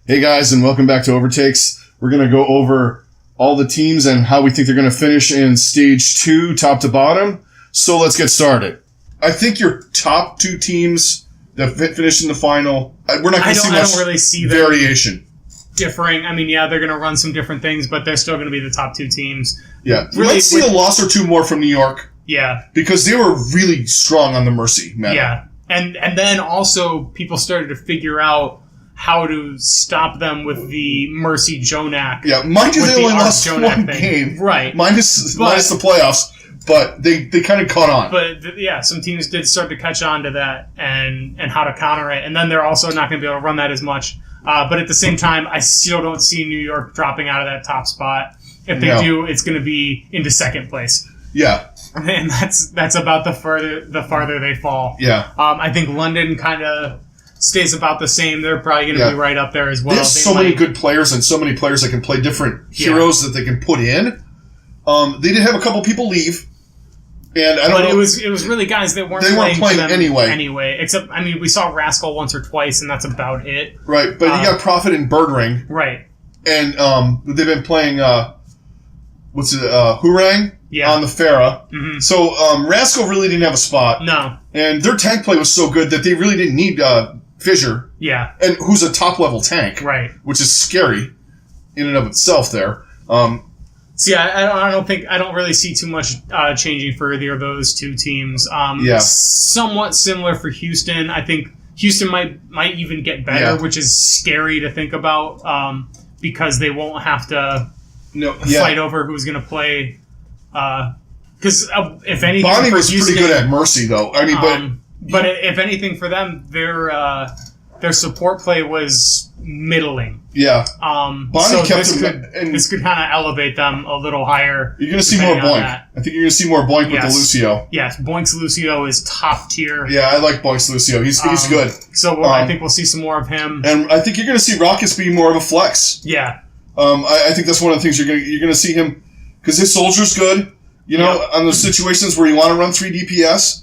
Hey guys, and welcome back to Overtakes. We're going to go over all the teams and how we think they're going to finish in Stage 2, top to bottom. So let's get started. I think your top two teams that finish in the final, we're not going to see much really see variation. Differing. I mean, yeah, they're going to run some different things, but they're still going to be the top two teams. Yeah. You might see a loss or two more from New York. Yeah. Because they were really strong on the Mercy meta. Yeah. And then also people started to figure out how to stop them with the Mercy Jonak. Yeah, mind you, they only lost one game. Right. Minus the playoffs, but they kind of caught on. But, yeah, some teams did start to catch on to that and how to counter it. And then they're also not going to be able to run that as much. But at the same time, I still don't see New York dropping out of that top spot. If they do, it's going to be into second place. Yeah. And that's about the farther they fall. Yeah. I think London kind of stays about the same. They're probably going to be right up there as well. They have so many good players and so many players that can play different heroes that they can put in. They did have a couple people leave, and I don't know. But it was really guys that weren't playing anyway. Except, I mean, we saw Rascal once or twice, and that's about it. Right, but you got Prophet and Birdring. Right. And they've been playing Hurang on the Pharah. Mm-hmm. So Rascal really didn't have a spot. No. And their tank play was so good that they really didn't need Fissure. Yeah. And who's a top-level tank. Right. Which is scary in and of itself there. See, I don't really see too much changing for either of those two teams. Somewhat similar for Houston. I think Houston might even get better, which is scary to think about because they won't have to fight over who's going to play. Because if anything, Bonnie for was Houston, pretty good at Mercy, though. I mean, but if anything for them, their support play was middling. Yeah. Bonnie kept this could kind of elevate them a little higher. You're going to see more Boink. I think you're going to see more Boink with the Lucio. Yes, Boink's Lucio is top tier. Yeah, I like Boink's Lucio. He's good. So I think we'll see some more of him. And I think you're going to see Raucus be more of a flex. Yeah. I think that's one of the things you're going to see him, because his soldier's good. You know, on those situations where you want to run 3 DPS.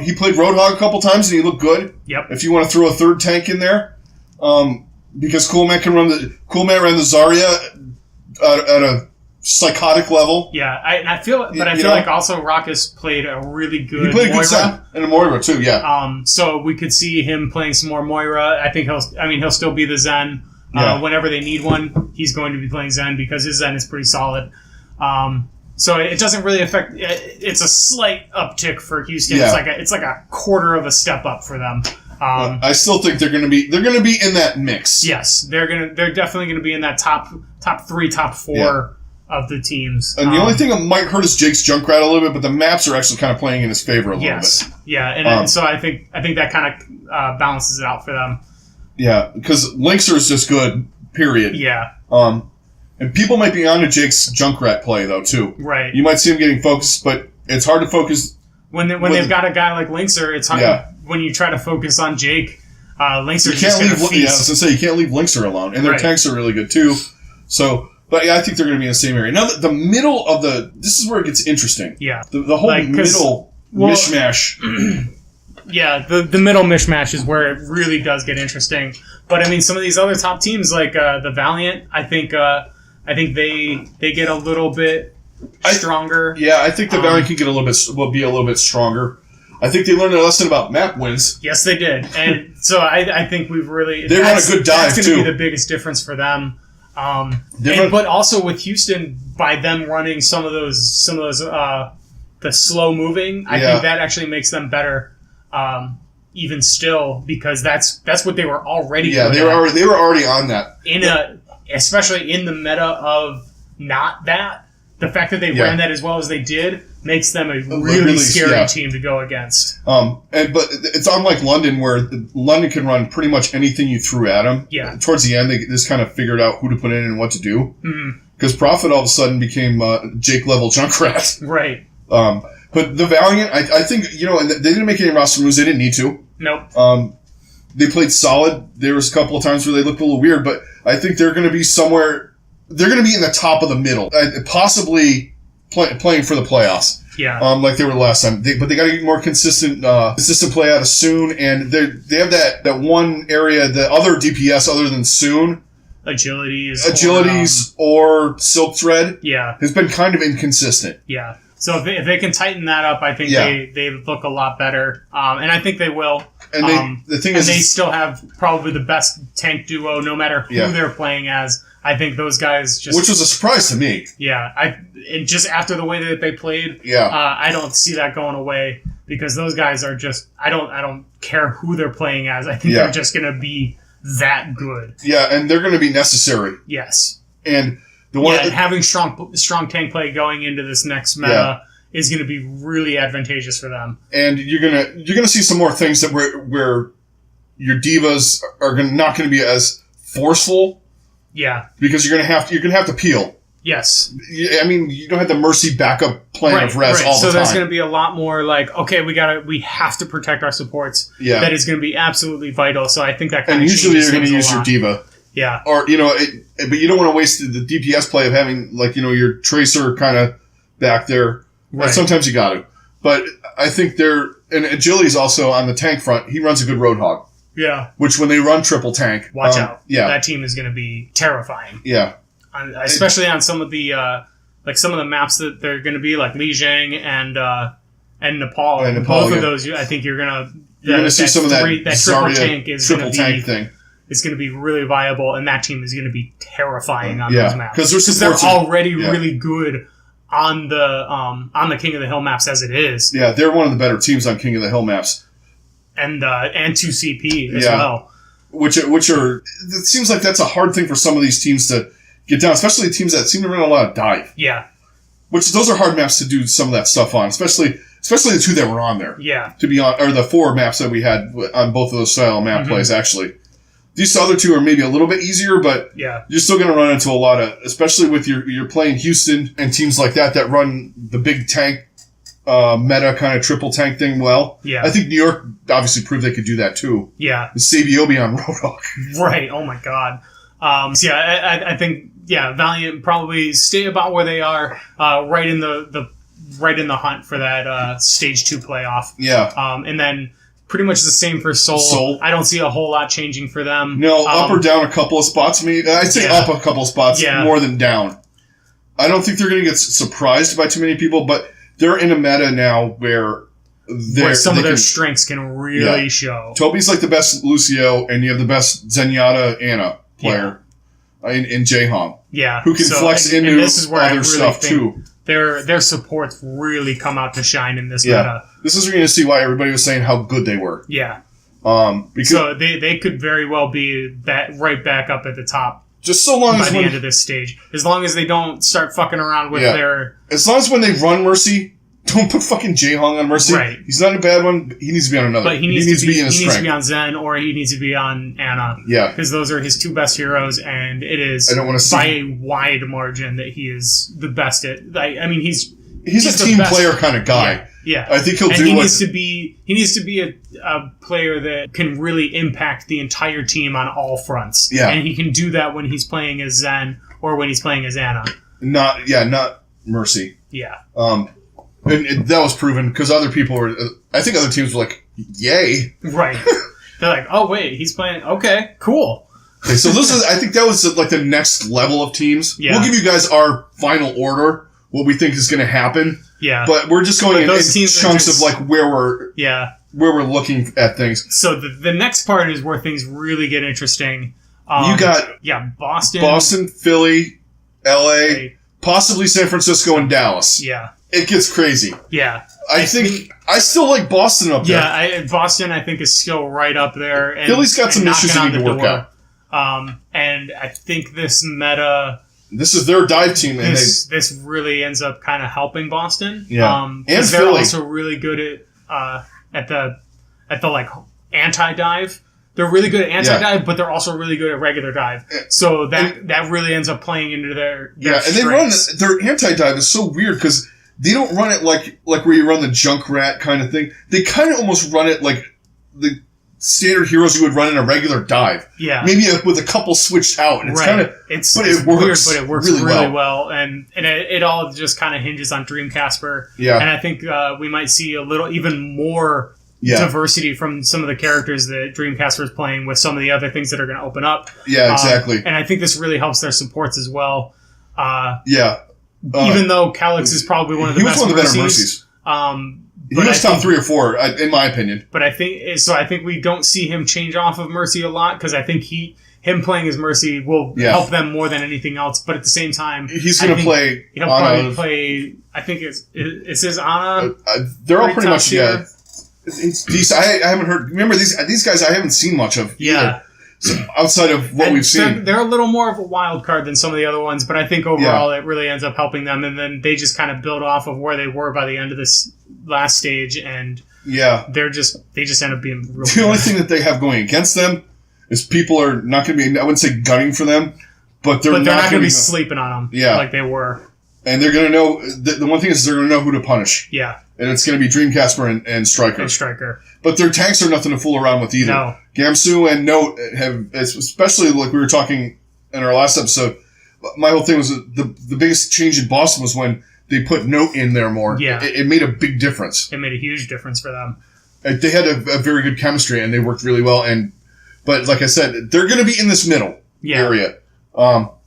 He played Roadhog a couple times and he looked good. Yep. If you want to throw a third tank in there, because Coolman ran the Zarya at a psychotic level. Yeah, I feel like also Raucus played a really good. He played Moira. a good Zen and a Moira too. Yeah. So we could see him playing some more Moira. I think he'll still be the Zen. Whenever they need one, he's going to be playing Zen because his Zen is pretty solid. So it doesn't really affect. It's a slight uptick for Houston. Yeah. It's like a quarter of a step up for them. I still think they're going to be in that mix. Yes, they're definitely going to be in that top 3, top 4 of the teams. And the only thing that might hurt is Jake's Junkrat a little bit, but the maps are actually kind of playing in his favor a little bit. Yeah, and so I think that kind of balances it out for them. Yeah, because Linkser is just good. Period. Yeah. And people might be onto Jake's Junkrat play, though, too. Right. You might see him getting focused, but it's hard to focus. When they've got a guy like Linkser, it's hard. Yeah. When you try to focus on Jake, Linkser's just going to feast. Yeah, I was going to say, you can't leave Linkser alone. And their tanks are really good, too. So, but yeah, I think they're going to be in the same area. Now, the middle of this is where it gets interesting. Yeah. The whole middle mishmash. Yeah, the middle mishmash is where it really does get interesting. But, I mean, some of these other top teams, like the Valiant, I think they get a little bit stronger. I think the Valiant will be a little bit stronger. I think they learned a lesson about map wins. Yes, they did, and so I think we've really they run a good dive too. That's going to be the biggest difference for them. But also with Houston, by them running some of those the slow moving, I think that actually makes them better. Even still, because that's what they were already. Yeah, they were already on that. Especially in the meta of not that, the fact that they ran that as well as they did makes them a really scary team to go against. But it's unlike London, where London can run pretty much anything you threw at them. Yeah. Towards the end, they just kind of figured out who to put in and what to do. Because Prophet all of a sudden became Jake level Junkrat. Right. But the Valiant, I think, and they didn't make any roster moves. They didn't need to. Nope. They played solid. There was a couple of times where they looked a little weird, but I think they're going to be somewhere. They're going to be in the top of the middle, possibly playing for the playoffs. Yeah. Like they were last time. But they got to get more consistent play out of Soon, and they have that one area, the other DPS other than Soon. Agilities or Silk Thread. Yeah. Has been kind of inconsistent. Yeah. So if they can tighten that up, I think they look a lot better. And I think they will. And the thing is, they still have probably the best tank duo, no matter who they're playing as. I think those guys just... Which was a surprise to me. Yeah. And just after the way that they played, I don't see that going away because those guys are just... I don't care who they're playing as. I think they're just going to be that good. Yeah, and they're going to be necessary. Yes. And and having strong tank play going into this next meta is going to be really advantageous for them. And you're gonna see some more things that where your divas are not going to be as forceful. Yeah. Because you're gonna have to peel. Yes. I mean, you don't have the Mercy backup plan of res all the time. So there's going to be a lot more like, okay, we have to protect our supports. Yeah. That is going to be absolutely vital. So I think that kind of changes things a lot. And usually you're going to use your diva. Yeah. Or, but you don't want to waste the DPS play of having, like, your Tracer kind of back there. Right. Sometimes you got to. But I think and Agility's also on the tank front. He runs a good Roadhog. Yeah. Which when they run triple tank. Watch out. Yeah. That team is going to be terrifying. Yeah. Especially on some of the some of the maps that they're going to be like Lijiang and Nepal. And Nepal, both of those, I think you're gonna see some of that triple tank is triple tank thing. It's going to be really viable, and that team is going to be terrifying on those maps because they're already really good on the King of the Hill maps as it is. Yeah, they're one of the better teams on King of the Hill maps, and 2CP as well. Which are it seems like that's a hard thing for some of these teams to get down, especially teams that seem to run a lot of dive. Yeah. Which those are hard maps to do some of that stuff on, especially the two that were on there. Yeah. To be on, or the 4 maps that we had on both of those style map plays, actually. These other 2 are maybe a little bit easier, but you're still going to run into a lot of, especially with you're playing Houston and teams like that run the big tank meta kind of triple tank thing well. Yeah. I think New York obviously proved they could do that too. Yeah. The Sabiobi on Roadhog. Right. Oh my God. I think Valiant probably stay about where they are, right in the hunt for that stage 2 playoff. Yeah. And then pretty much the same for Seoul. I don't see a whole lot changing for them. No, up or down a couple of spots. I'd say up a couple of spots more than down. I don't think they're going to get surprised by too many people, but they're in a meta now where some of their strengths can really show. Toby's like the best Lucio, and you have the best Zenyatta Ana player in Jaehong. Yeah. Who can flex into this is where other stuff too. Their supports really come out to shine in this meta. This is where you're going to see why everybody was saying how good they were. Yeah. Because so they could very well be right back up at the top. Just so long by the end of this stage. As long as they don't start fucking around with their... As long as when they run Mercy, don't put fucking Jaehong on Mercy. Right. He's not a bad one. He needs to be on another. But he needs to be in his strength. He needs to be on Zen, or he needs to be on Ana. Yeah. Because those are his 2 best heroes, and it is by a wide margin that he is the best at... I mean, he's a team player kind of guy. Yeah. I think he needs to be a player that can really impact the entire team on all fronts. Yeah. And he can do that when he's playing as Zen or when he's playing as Ana. Not Mercy. Yeah. And that was proven because other people were. I think other teams were like, "Yay!" Right? They're like, "Oh wait, he's playing. Okay, cool." Okay, so I think that was like the next level of teams. Yeah. We'll give you guys our final order, what we think is going to happen. Yeah. But we're just going in chunks of like where we're looking at things. So the next part is where things really get interesting. You got Boston, Philly, LA, possibly San Francisco and Dallas. Yeah. It gets crazy. Yeah. I think I still like Boston up there. Yeah, Boston I think is still right up there. And, Philly's got some issues that need to work out. And I think this meta... This is their dive team. And this really ends up kind of helping Boston. Yeah. And they're Philly. Also really good at the like anti-dive. They're really good at anti-dive, but they're also really good at regular dive. So that really ends up playing into their and they run their anti-dive is so weird because they don't run it like where you run the Junkrat kind of thing. They kind of almost run it like standard heroes you would run in a regular dive. Yeah. Maybe with a couple switched out. And it's it works. Weird, but it works really well. And it all just kind of hinges on Dreamcasper. Yeah. And I think we might see even more diversity from some of the characters that Dreamcasper is playing with some of the other things that are going to open up. Yeah, exactly. And I think this really helps their supports as well. Even though Calyx is probably one of the best Mercies. He was top 3 or 4, in my opinion. But I think we don't see him change off of Mercy a lot, because I think him playing as Mercy will help them more than anything else. But at the same time, he's going to play. He'll probably play. I think it's his Ana. They're all pretty much It's decent. I haven't heard. Remember these guys? I haven't seen much of. Yeah. So outside of what we've seen, they're a little more of a wild card than some of the other ones. But I think overall, it really ends up helping them. And then they just kind of build off of where they were by the end of this last stage, and they just end up being real. The only thing that they have going against them is people are not going to be. I wouldn't say gunning for them, but they're not going to be sleeping on them. Like they were. And they're going to know. The one thing is they're going to know who to punish. Yeah. And it's going to be Dreamcasper and Striker. But their tanks are nothing to fool around with either. No. Gamsu and Note have, especially like we were talking in our last episode, my whole thing was the biggest change in Boston was when they put Note in there more. Yeah. It made a big difference. It made a huge difference for them. They had a very good chemistry and they worked really well. But like I said, they're going to be in this middle area.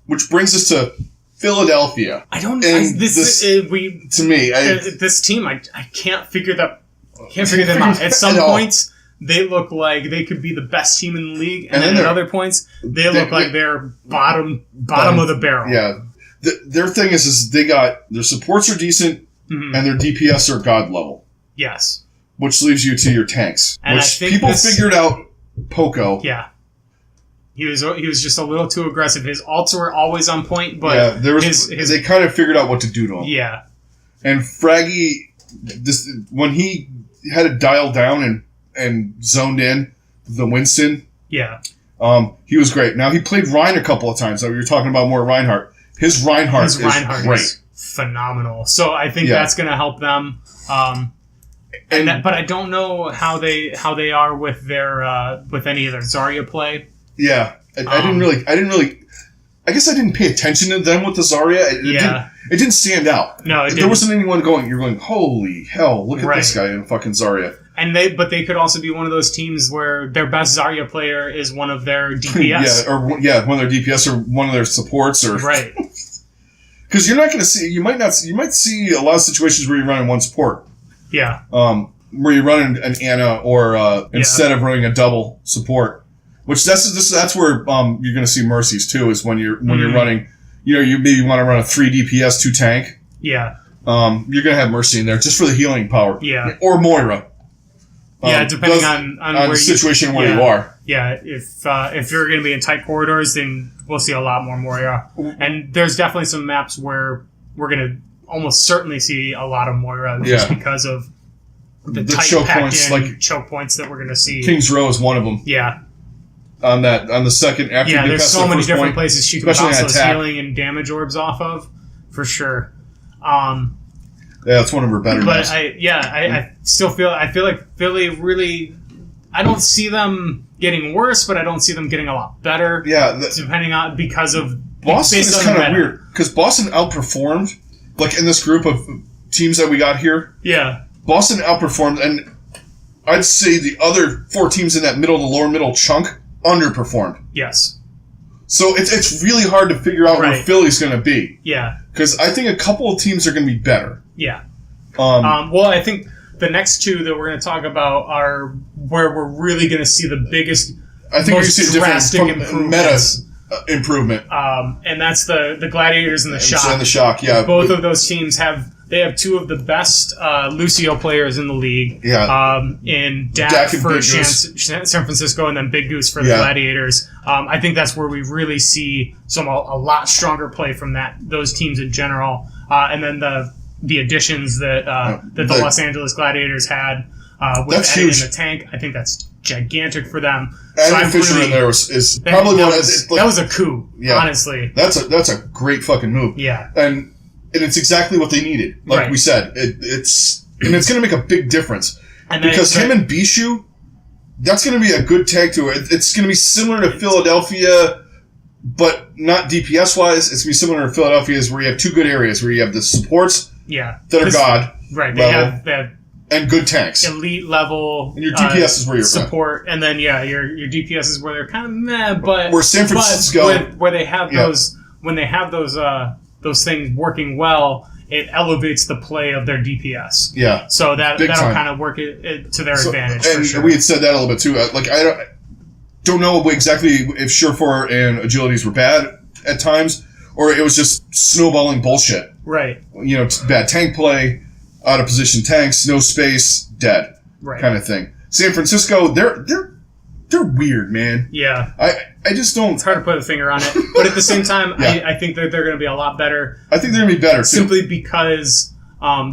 Which brings us to Philadelphia. I don't know. This team, I can't figure them out. At some points, they look like they could be the best team in the league, and then at other points, they look like they're bottom of the barrel. Yeah. Their thing is their supports are decent, and their DPS are god level. Yes. Which leaves you to your tanks, and which people figured out Poco. Yeah. He was just a little too aggressive. His ults were always on point, but they kind of figured out what to do to him. Yeah. And Fraggy, when he had it dialed down and zoned in the Winston, he was great. Now he played Ryan a couple of times. We were talking about more Reinhardt. His Reinhardt is great, phenomenal. So I think that's going to help them. But I don't know how they are with their with any of their Zarya play. Yeah, I didn't really. I guess I didn't pay attention to them with the Zarya. It didn't stand out. No, it didn't. There wasn't anyone going. You're going, holy hell! Look at this guy in fucking Zarya. And they could also be one of those teams where their best Zarya player is one of their DPS. One of their DPS or one of their supports or right. Because you're not going to see. You might see a lot of situations where you're running one support. Yeah. Where you're running an Ana or instead of running a double support. Which that's where you're going to see Mercies too, is when you're running, you maybe want to run a 3 DPS 2 tank. Yeah. You're going to have Mercy in there just for the healing power. Yeah. Or Moira. Depending on where the situation where you are. Yeah. If you're going to be in tight corridors, then we'll see a lot more Moira. And there's definitely some maps where we're going to almost certainly see a lot of Moira just because of the tight choke points, choke points that we're going to see. King's Row is one of them. Yeah. On the second after you there's so many different places she can bounce those healing and damage orbs off of, for sure. That's one of her better. But I still feel like Philly really. I don't see them getting worse, but I don't see them getting a lot better. Yeah, depending on because of Boston is kind of weird because Boston outperformed in this group of teams that we got here. Yeah, Boston outperformed, and I'd say the other 4 teams in that middle to lower middle chunk underperformed. Yes. So it's really hard to figure out where Philly's going to be. Yeah. Because I think a couple of teams are going to be better. Yeah. Well, I think the next 2 that we're going to talk about are where we're really going to see the biggest, I think most drastic improvement. And that's the Gladiators and the Shock. And the Shock, yeah. Both of those teams have 2 of the best Lucio players in the league. Yeah. In Dak for San Francisco and then Big Goose for the Gladiators. I think that's where we really see a lot stronger play from those teams in general. And then the additions that the Los Angeles Gladiators had with Eddie in the tank. I think that's gigantic for them. Adding Fisher in there is probably that was a coup. Honestly, that's a great fucking move. Yeah. And it's exactly what they needed. Like we said, it's going to make a big difference. Because him and Bishu that's going to be a good tag to it. It's going to be similar to Philadelphia, but not DPS-wise. It's going to be similar to Philadelphia's where you have two good areas, where you have the supports that are God right, they have and good tanks. Elite level. And your DPS is where you're support, and then your DPS is where they're kind of meh, but where San Francisco where they have those when they have those things working well, it elevates the play of their DPS. Yeah. So that'll kind of work it to their advantage. And for sure. we had said that a little bit too. I don't know exactly if Surefour and Agilities were bad at times, or it was just snowballing bullshit. Right. Bad tank play, out of position tanks, no space, dead. Right. Kind of thing. San Francisco, they're weird, man. Yeah. I just don't... It's hard to put a finger on it. But at the same time, I think that they're going to be a lot better. I think they're going to be better, too. Simply because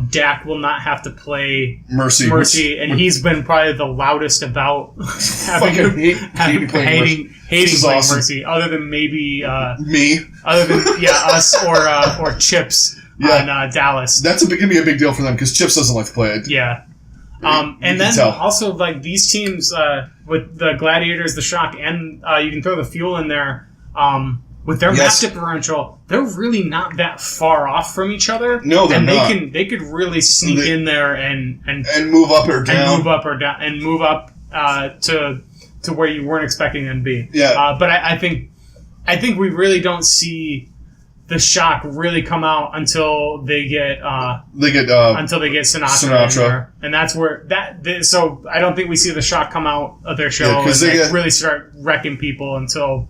Dak will not have to play Mercy, and he's been probably the loudest about hating playing awesome. Mercy, other than maybe... me. Other than, us or Chips on Dallas. That's going to be a big deal for them, because Chips doesn't like to play it. Yeah. And then also, like, these teams, with the Gladiators, the Shock, and you can throw the Fuel in there, with their map differential, they're really not that far off from each other. No, they're not. And they could really sneak in there and move up or down. And move up to where you weren't expecting them to be. Yeah. But I think we really don't see the Shock really come out until they get Sinatra in there. And that's where so I don't think we see the Shock come out of their show and really start wrecking people until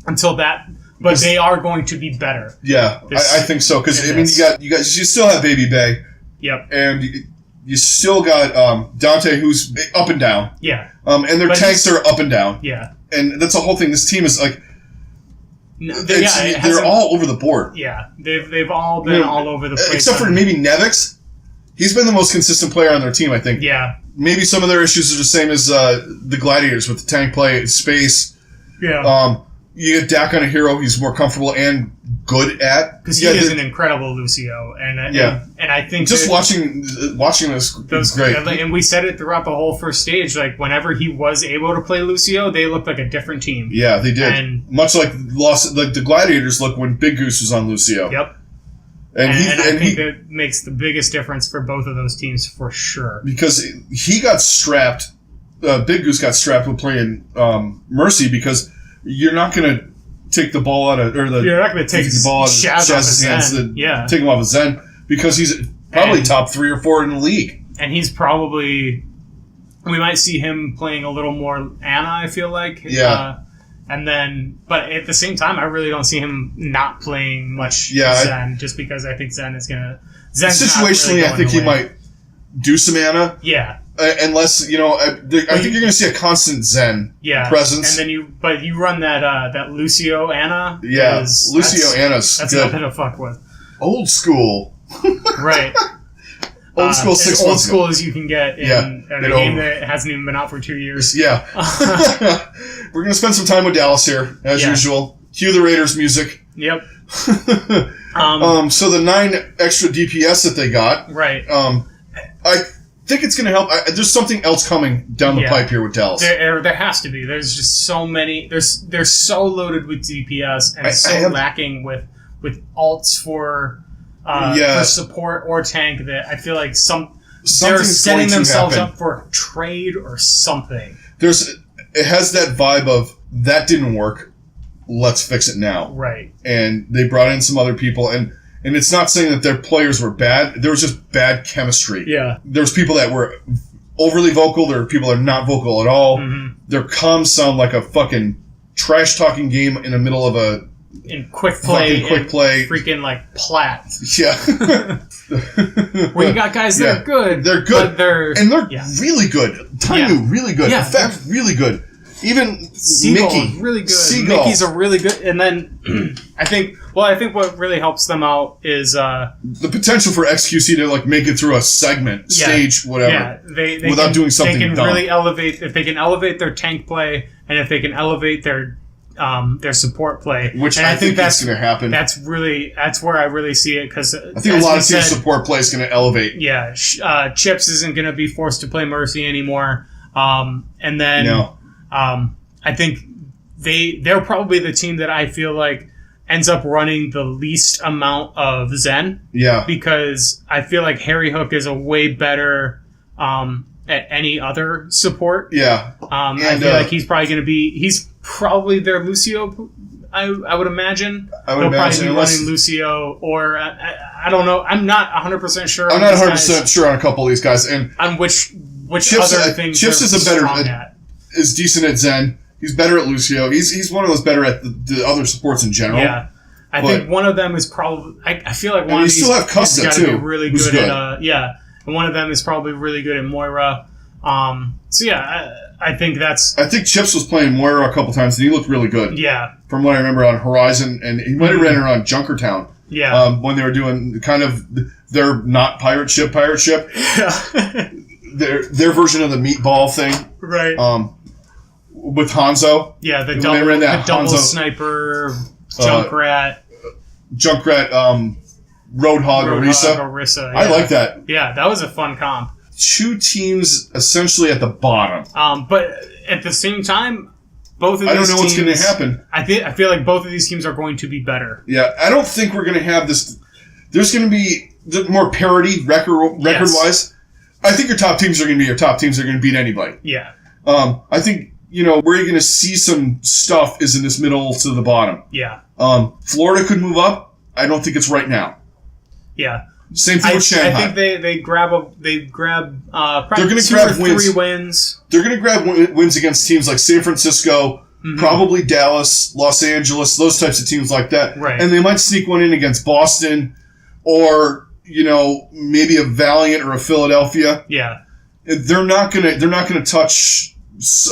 that. But they are going to be better. Yeah, I think so, because I mean you still have Baby Bay. Yep. And you still got Dante, who's up and down. Yeah. And their tanks are up and down. Yeah. And that's the whole thing. This team is like. They're all over the board. Yeah, they've all been all over the place. Except for maybe Nevix. He's been the most consistent player on their team, I think. Yeah. Maybe some of their issues are the same as the Gladiators with the tank play, space. Yeah. You get Dak on a hero he's more comfortable and good at. Because he is an incredible Lucio. And I think... Just watching this was great. And we said it throughout the whole first stage. Like, whenever he was able to play Lucio, they looked like a different team. Yeah, they did. And much like the Gladiators look when Big Goose was on Lucio. Yep. And I think that makes the biggest difference for both of those teams for sure. Because he got strapped... Big Goose got strapped with playing Mercy because... You're not going to take the ball out of... You're not going to take the ball out of Shaz's hands. Take him off his Zen because he's probably top 3 or 4 in the league. And he's probably... We might see him playing a little more Ana, I feel like. Yeah. But at the same time, I really don't see him not playing much Zen, just because I think Zen is going to... Situationally, really I think he might do some Ana. Yeah. Unless, I think you're going to see a constant Zen presence. And then you run that Lucio Ana. Yeah, Lucio Ana's that's good. Nothing to fuck with. Old school. Right. Old school 6 months ago. Old school as you can get in a game that hasn't even been out for 2 years. Yeah. We're going to spend some time with Dallas here, as usual. Cue the Raiders music. Yep. So the 9 extra DPS that they got. Right. I think it's going to help. There's something else coming down the pipe here with Dallas. There has to be. There's just so many. They're so loaded with DPS and lacking with alts for support or tank that I feel like they're setting themselves up for trade or something. It has that vibe of that didn't work. Let's fix it now. Right. And they brought in some other people and it's not saying that their players were bad. There was just bad chemistry. Yeah. There's people that were overly vocal. There are people that are not vocal at all. Mm-hmm. Their comms sound like a fucking trash-talking game in the middle of a... In quick play. Freaking, plat. Yeah. Where you got guys that are good. They're good. They're really good. Tainu, really good. Yeah. Effect, really good. Even Seagull Mickey. Is really good. Seagull. Mickey's a really good... And then I think what really helps them out is... the potential for XQC to make it through a segment, stage, whatever. Yeah, they without doing something They can dumb. really elevate... If they can elevate their tank play, and if they can elevate their support play... Which I think that's going to happen. That's where I really see it, because... I think a lot of teams' support play is going to elevate. Yeah, Chips isn't going to be forced to play Mercy anymore. And then I think they're probably the team that I feel like ends up running the least amount of Zen. Yeah. Because I feel like Harry Hook is a way better at any other support. Yeah. I feel like he's probably their Lucio, I would imagine. They'll probably be running Lucio, or I don't know. I'm not 100% sure. I'm not 100% sure on a couple of these guys. And on which Chips, other things Chips is decent at Zen. He's better at Lucio. He's one of those better at the other supports in general. Yeah. I think one of them is probably... I feel like one of these still have Custa, too. Be really good at... And one of them is probably really good at Moira. I think that's... I think Chips was playing Moira a couple times, and he looked really good. Yeah. From what I remember on Horizon, and he might have ran around Junkertown. Yeah. When they were doing kind of their not pirate ship. Yeah. their version of the meatball thing. Right. With Hanzo. Yeah, the double sniper, Junkrat, Roadhog, Orisa. Yeah. I like that. Yeah, that was a fun comp. 2 teams essentially at the bottom. But at the same time, both of these I don't know teams, what's going to happen. I feel like both of these teams are going to be better. Yeah, I don't think we're going to have this. There's going to be more parity record-wise. I think your top teams are going to be your top teams. Are going to beat anybody. Yeah. I think, where you're going to see some stuff is in this middle to the bottom. Yeah. Florida could move up. I don't think it's right now. Yeah. Same thing with Shanghai. I think they grab probably they're going to grab 3 wins. They're going to grab wins against teams like San Francisco, probably Dallas, Los Angeles, those types of teams like that. Right. And they might sneak one in against Boston or, maybe a Valiant or a Philadelphia. Yeah. They're not going to touch,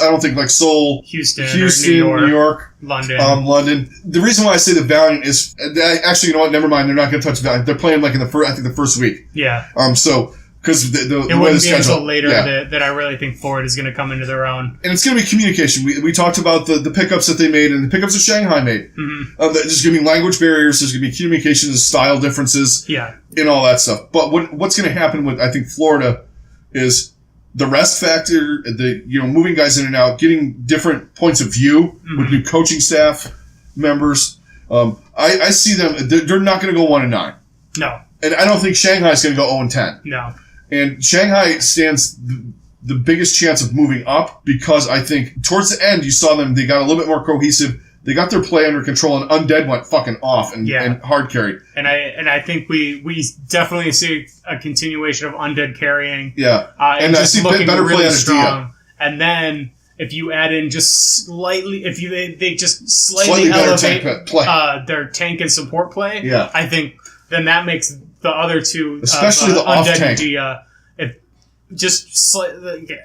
I don't think, like Seoul, Houston, New York, London. London. The reason why I say the Valiant is actually, you know what? Never mind. They're not going to touch Valiant. They're playing like in the first week. Yeah. Because the it way the wouldn't be schedule, until later that I really think Florida is going to come into their own. And it's going to be communication. We talked about the pickups that they made and the pickups that Shanghai made. Mm-hmm. There's going to be language barriers. There's going to be communications, style differences, and all that stuff. But what's going to happen with, I think, Florida is the rest factor, moving guys in and out, getting different points of view with new coaching staff members. I see them. They're not going to go 1-9. No. And I don't think Shanghai's going to go 0-10. No. And Shanghai stands the biggest chance of moving up because I think towards the end you saw them, they got a little bit more cohesive. They got their play under control and Undead went fucking off and hard carried. And I think we definitely see a continuation of Undead carrying. Yeah. And I see better really play out of strong. Dia. And then if you add in just slightly, they just slightly elevate their tank and support play, I think then that makes the other two, especially the Undead off tank, Dia,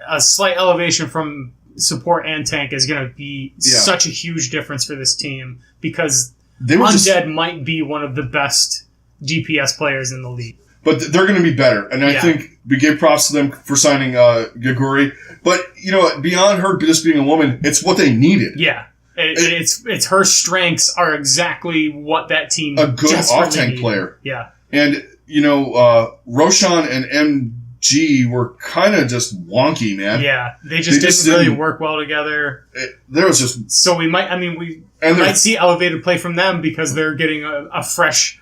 a slight elevation from support and tank is going to be such a huge difference for this team because Undead might be one of the best DPS players in the league. But they're going to be better, and I think we gave props to them for signing Gaguri. But beyond her just being a woman, it's what they needed. Yeah. It's her strengths are exactly what that team a good off tank player. Yeah. And, Roshan and MG were kind of just wonky, man. Yeah. They just didn't really work well together. There was just... So we might see elevated play from them because they're getting a fresh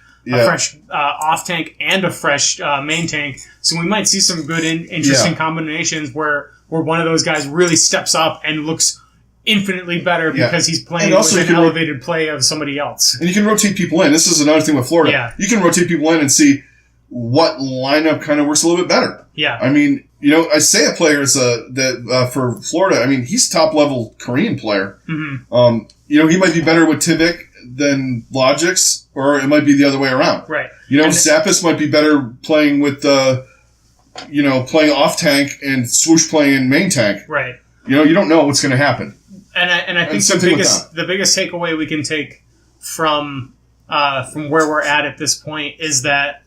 off tank and a fresh main tank. So we might see some good, interesting combinations where one of those guys really steps up and looks infinitely better because he's playing with an elevated play of somebody else. And you can rotate people in. This is another thing with Florida. Yeah. You can rotate people in and see what lineup kind of works a little bit better. Yeah. I mean, Isaiah player is for Florida. I mean, he's top level Korean player. Mm-hmm. He might be better with Tivik than Logix, or it might be the other way around. Right. Zappis might be better playing with playing off tank and Swoosh playing main tank. Right. You don't know what's going to happen. And I think the biggest takeaway we can take from where we're at this point is that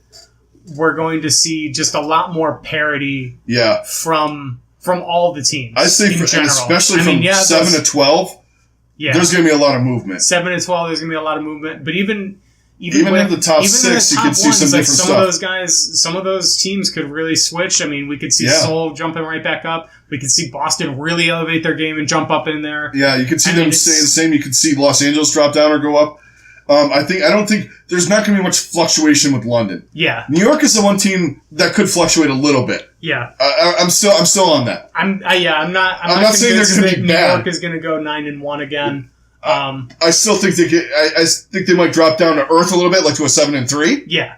we're going to see just a lot more parity from all the teams. I say especially from 7 to 12, there's going to be a lot of movement. 7 to 12, there's going to be a lot of movement. But even Even in the top six, you could see some different stuff. Some of those guys, some of those teams could really switch. I mean, we could see Seoul jumping right back up. We could see Boston really elevate their game and jump up in there. Yeah, you could see them stay the same. You could see Los Angeles drop down or go up. I don't think there's not going to be much fluctuation with London. Yeah, New York is the one team that could fluctuate a little bit. Yeah, I'm still on that. I'm not saying they're going to be bad. New York is going to go 9-1 again. I still think I think they might drop down to earth a little bit, like to a 7-3. Yeah.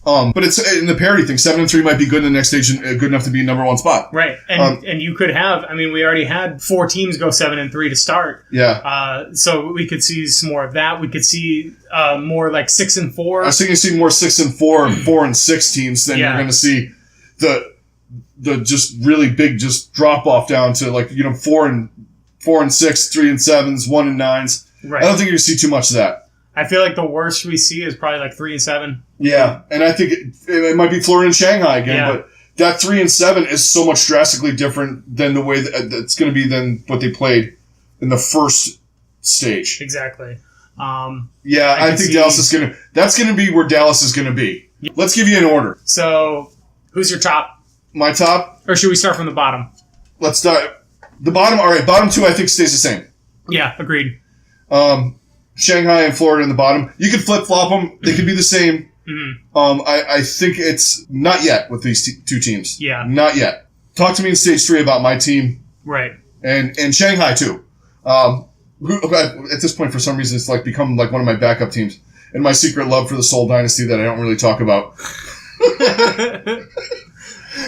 But it's in the parity thing. 7-3 might be good in the next stage and good enough to be number one spot. Right. And you could have, I mean, we already had 4 teams go 7-3 to start. Yeah. So we could see some more of that. We could see more like 6-4. I was thinking you see more 6-4 and 4-6 teams than you're going to see the just really big just drop off down to 4-6, 3-7s, 1-9s. Right. I don't think you're going to see too much of that. I feel like the worst we see is probably like 3-7. Yeah, and I think it might be Florida and Shanghai again, but that 3-7 is so much drastically different than the way that it's going to be than what they played in the first stage. Exactly. I think Dallas is going to. That's going to be where Dallas is going to be. Let's give you an order. So, who's your top? My top, or should we start from the bottom? Let's start the bottom. All right, bottom 2 I think stays the same. Yeah, agreed. Shanghai and Florida in the bottom. You could flip-flop them. They could be the same. Mm-hmm. I think it's not yet with these two teams. Yeah. Not yet. Talk to me in stage 3 about my team. Right. And Shanghai, too. Who, at this point, for some reason, it's become one of my backup teams. And my secret love for the Seoul Dynasty that I don't really talk about.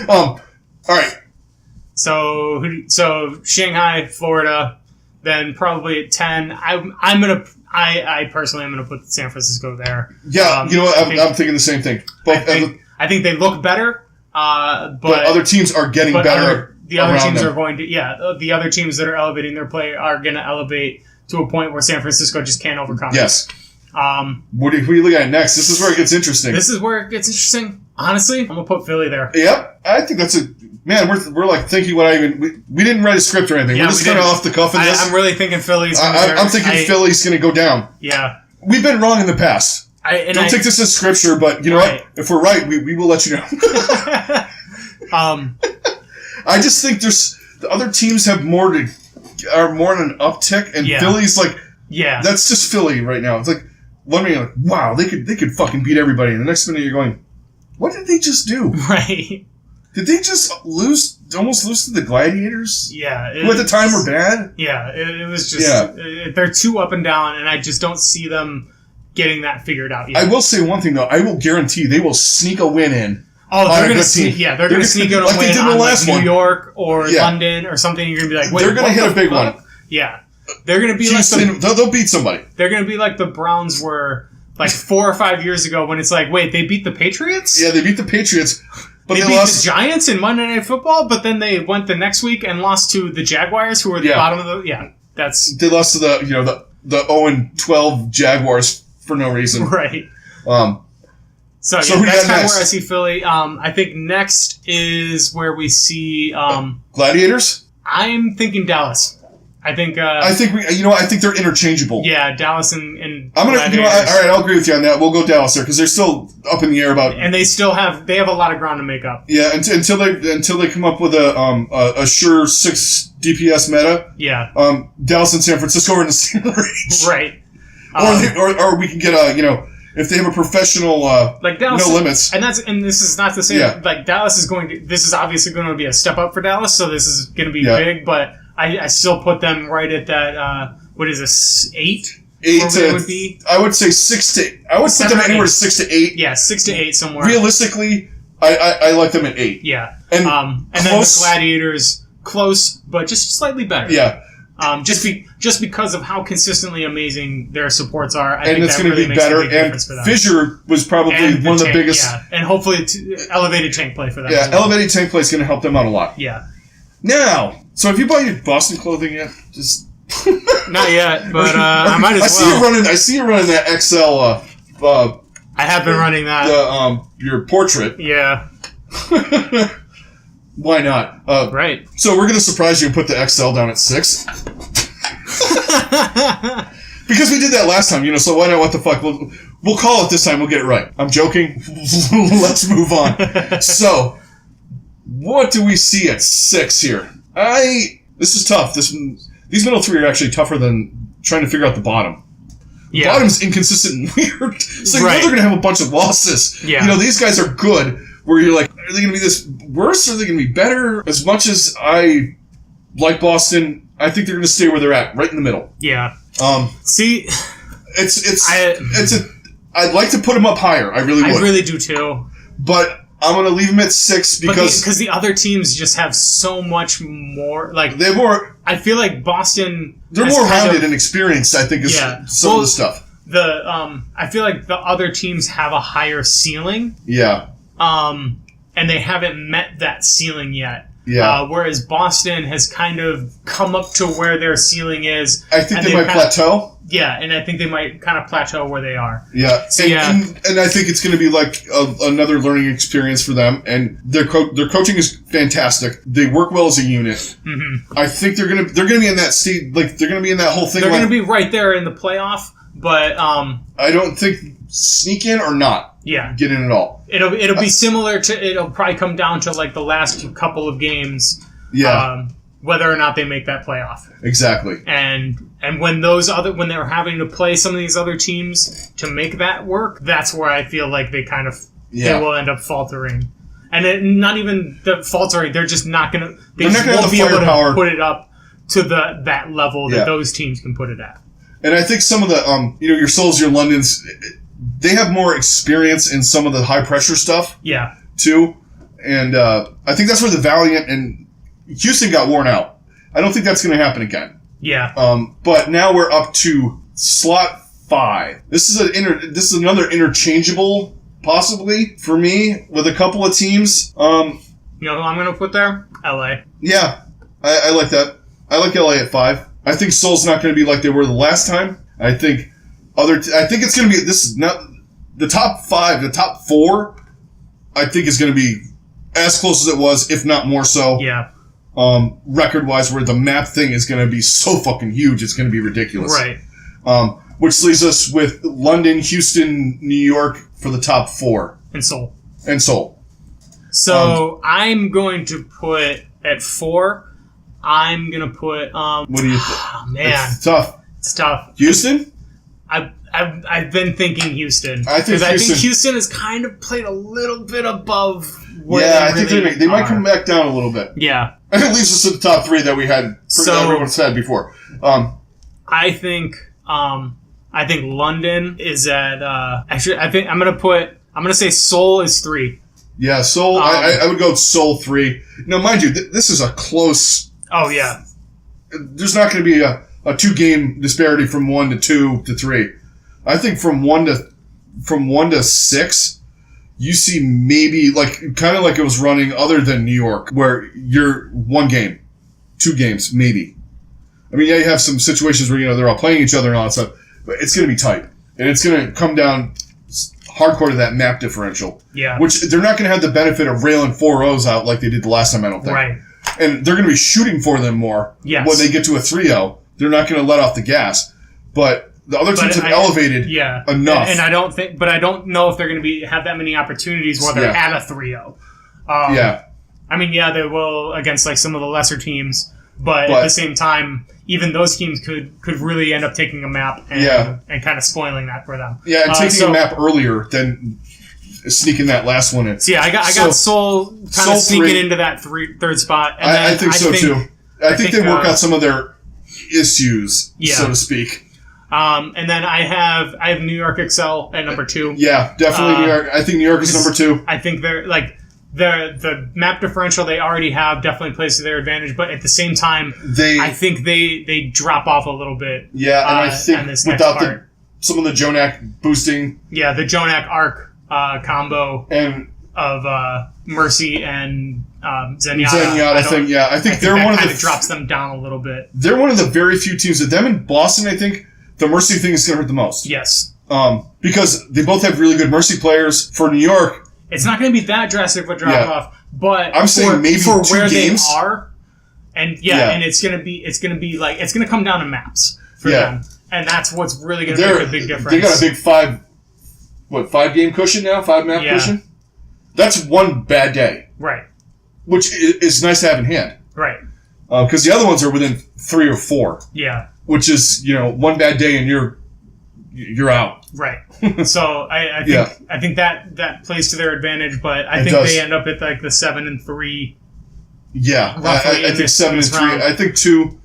All right. So Shanghai, Florida, then probably at 10. I personally am gonna put San Francisco there. Yeah, you know what? I'm thinking the same thing. I think they look better, but other teams are getting better. The other teams are going to the other teams that are elevating their play are going to elevate to a point where San Francisco just can't overcome. Yes. What are you looking at next? This is where it gets interesting. Honestly, I'm gonna put Philly there. Yep, I think that's man. We're thinking what we didn't write a script or anything. We're just kind of off the cuff in this. I'm really thinking Philly's. I'm thinking Philly's going to go down. Yeah, we've been wrong in the past. Don't take this as scripture, but you know what? If we're right, we will let you know. I just think the other teams have are more on an uptick, and Philly's that's just Philly right now. It's wondering wow, they could fucking beat everybody, and the next minute you're going, what did they just do? Right. Did they just almost lose to the Gladiators? Yeah. Who at the time were bad? Yeah, it was just... they're too up and down, and I just don't see them getting that figured out yet. I will say one thing, though. I will guarantee they will sneak a win in. Oh, they're going to sneak... Yeah, they're going to sneak in a win on New York or London or something. You're going to be like, wait, they're going to hit a big one. Yeah. They're going to be Houston, they'll beat somebody. They're going to be like the Browns were 4 or 5 years ago when it's wait, they beat the Patriots? Yeah, they beat the Patriots. But they beat the Giants in Monday Night Football, but then they went the next week and lost to the Jaguars, who were at the bottom of the... Yeah, that's... They lost to the 0-12 Jaguars for no reason. Right. So that's kind of where I see Philly. I think next is where we see... Gladiators? I'm thinking Dallas. I think they're interchangeable. Yeah, Dallas and I'm gonna. All right, I'll agree with you on that. We'll go Dallas there because they're still up in the air about. And they have a lot of ground to make up. Yeah, until they come up with a sure 6 DPS meta. Yeah. Dallas and San Francisco are in the same range. Right. Or we can get if they have a professional Dallas, no limits. And this is not to say Dallas is going to. This is obviously going to be a step up for Dallas, so this is going to be big, but. I still put them right at that, what is this, 8? 8 to, would be? I would say 6 to, I would put them anywhere to 6 to 8. Yeah, 6 to 8 somewhere. Realistically, I like them at 8. Yeah. And then the Gladiators, close, but just slightly better. Yeah. Just because of how consistently amazing their supports are, I think it's going to be better. And Fissure was probably one of the biggest. Yeah, and hopefully elevated tank play for them. Yeah, elevated tank play is going to help them out a lot. Yeah. Now, so have you bought your Boston clothing yet? Just not yet, but I might as well. I see you running that XL. I have been running that. Your portrait. Yeah. Why not? Right. So we're gonna surprise you and put the XL down at 6. Because we did that last time, so why not? What the fuck? We'll We'll call it this time. We'll get it right. I'm joking. Let's move on. So, what do we see at 6 here? This is tough. These middle three are actually tougher than trying to figure out the bottom. Yeah. Bottom's inconsistent and weird. So you know they're going to have a bunch of losses. Yeah. You know, these guys are good, where you're like, are they going to be this worse? Or are they going to be better? As much as I like Boston, I think they're going to stay where they're at, right in the middle. Yeah. See, I'd like to put them up higher. I really would. I really do too. But I'm going to leave them at 6 because the other teams just have so much more. Like they're more. I feel like Boston. They're more rounded and experienced. I think is some of the stuff. I feel like the other teams have a higher ceiling. Yeah. And they haven't met that ceiling yet. Yeah. Whereas Boston has kind of come up to where their ceiling is. I think they might plateau. Yeah, and I think they might kind of plateau where they are. Yeah, so, and I think it's going to be like another learning experience for them. And their coaching is fantastic. They work well as a unit. Mm-hmm. I think they're going to be in that state. Like they're going to be in that whole thing. They're going to be right there in the playoff, but I don't think sneak in or not. Yeah, get in at all. It'll be similar to. It'll probably come down to like the last couple of games. Yeah. Whether or not they make that playoff. Exactly. And when they're having to play some of these other teams to make that work, that's where I feel like they will end up faltering. And not even the faltering, they're just not going to... They just won't be able to put it up to that level that those teams can put it at. And I think some of the, your Souls, your Londons, they have more experience in some of the high-pressure stuff. Yeah. Too. And I think that's where the Valiant and Houston got worn out. I don't think that's going to happen again. Yeah. But now we're up to slot 5. This is another interchangeable, possibly, for me, with a couple of teams. You know who I'm going to put there? LA. Yeah. I like that. I like LA at 5. I think Seoul's not going to be like they were the last time. I think it's going to be, this is not, the top 5, the top 4, I think is going to be as close as it was, if not more so. Yeah. Record-wise, where the map thing is going to be so fucking huge, it's going to be ridiculous. Right. Which leaves us with London, Houston, New York for the top 4. And Seoul. So I'm going to put at 4. I'm going to put. What do you think? Oh, man, it's tough. It's tough. Houston. I've been thinking Houston. I think Houston has kind of played a little bit above. I think they might come back down a little bit. Yeah. And it leaves us at the top 3 that we had. Everyone said before. I think London is at. Actually, I think I'm gonna say Seoul is 3. Yeah, Seoul. I would go Seoul 3. Now, mind you, this is a close. Oh yeah. There's not going to be a 2-game disparity from 1 to 2 to 3. I think from 1 to 6, you see maybe kind of like it was running other than New York, where you're 1 game, 2 games, maybe. I mean, yeah, you have some situations where they're all playing each other and all that stuff, but it's going to be tight, and it's going to come down hardcore to that map differential. Yeah, which they're not going to have the benefit of railing 4-0s out like they did the last time. I don't think. Right. And they're going to be shooting for them more. Yes. When they get to a 3-0, they're not going to let off the gas, but. The other teams have elevated enough. And I don't know if they're going to have that many opportunities where they're at a 3-0. I mean, they will against some of the lesser teams, but at the same time, even those teams could really end up taking a map and kind of spoiling that for them. Yeah, and taking a map earlier than sneaking that last one in. So I got Seoul kind of sneaking into that third spot. And I think so too. I think they work out some of their issues, so to speak. And then I have New York Excel at number 2. Yeah, definitely New York. I think New York is number 2. I think they're the map differential they already have definitely plays to their advantage, but at the same time, I think they drop off a little bit. Yeah, and I think without some of the Jonak boosting. Yeah, the Jonak arc combo and of Mercy and Zenyatta. I think they're one of the drops them down a little bit. They're one of the very few teams that them in Boston. I think. The Mercy thing is going to hurt the most. Yes. Because they both have really good Mercy players. For New York, it's not going to be that drastic of a drop off, but I'm saying maybe for 2 where games. They are, and and it's going to come down to maps for them, and that's what's really going to make a big difference. They got a big what, 5-game cushion now? 5-map cushion? That's one bad day. Right. Which is nice to have in hand. Right. Because the other ones are within 3 or 4. Yeah. Which is, one bad day and you're out. Right. So I think that plays to their advantage, but I think they end up at like the 7-3. Yeah, I think 7-3. I think 2.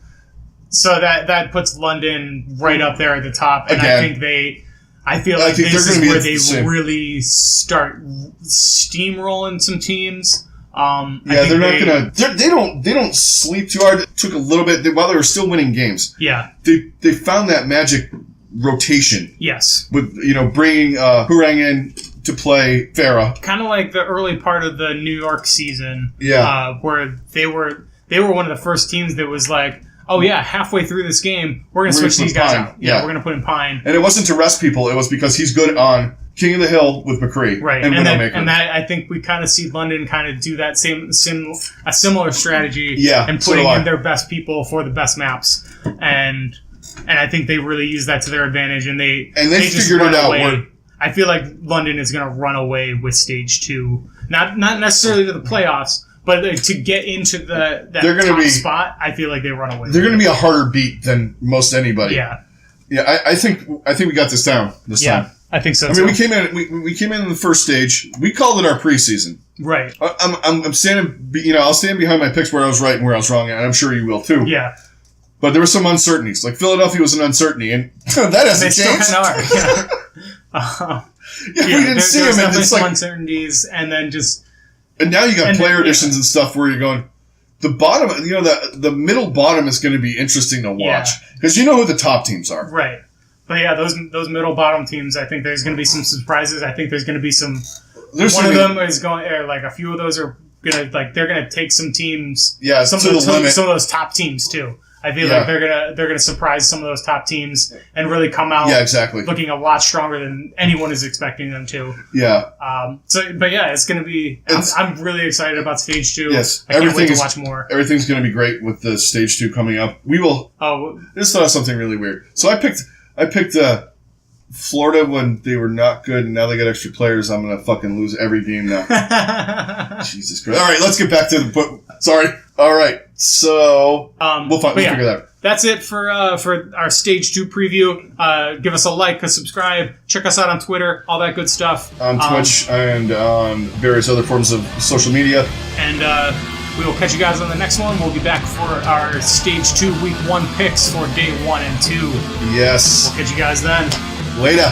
So that puts London right up there at the top, and Again, I feel like this is where they really start steamrolling some teams. They're not gonna. They don't sleep too hard. It took a little bit while they were still winning games. Yeah, they found that magic rotation. Yes, with bringing Hurang in to play Farah. Kind of like the early part of the New York season. Yeah, where they were one of the first teams that was like, oh yeah, halfway through this game, we're going to switch these guys out. Yeah, we're going to put in Pine. And it wasn't to rest people. It was because he's good on King of the Hill with McCree. Right. And that I think we kind of see London kind of do that a similar strategy. Yeah. And putting in their best people for the best maps. And I think they really use that to their advantage. And they just figured it out. I feel like London is going to run away with Stage 2. Not necessarily to the playoffs, but to get into that top spot, I feel like they run away. They're going to be a harder beat than most anybody. Yeah, yeah. I think we got this down this time. I think so. I mean, we came in the first stage. We called it our preseason. Right. I'm standing. I'll stand behind my picks where I was right and where I was wrong, and I'm sure you will too. Yeah. But there were some uncertainties. Like Philadelphia was an uncertainty, and that hasn't changed. Still kind of are. We didn't see them, and it's like uncertainties, and then just. And now you got player additions and stuff where you're going, the bottom, the middle bottom is going to be interesting to watch. Because you know who the top teams are. Right. But yeah, those middle bottom teams, I think there's going to be some surprises. I think there's going to be some. One of them is going, like a few of those are going to, like, they're going to take some teams. Yeah, some of those top teams too. I feel like they're gonna surprise some of those top teams and really come out looking a lot stronger than anyone is expecting them to. Yeah. It's gonna be. I'm really excited about Stage 2. Yes, I can't wait to watch more. Everything's gonna be great with the Stage 2 coming up. We will. Oh, this thought of something really weird. So I picked Florida when they were not good, and now they got extra players. I'm gonna fucking lose every game now. Jesus Christ! All right, let's get back to the book. Sorry. All right, so we'll figure that out. That's it for our Stage 2 preview. Give us a like, a subscribe, check us out on Twitter, all that good stuff. On Twitch and on various other forms of social media. And we will catch you guys on the next one. We'll be back for our Stage 2 Week 1 picks for Day 1 and 2. Yes. We'll catch you guys then. Later.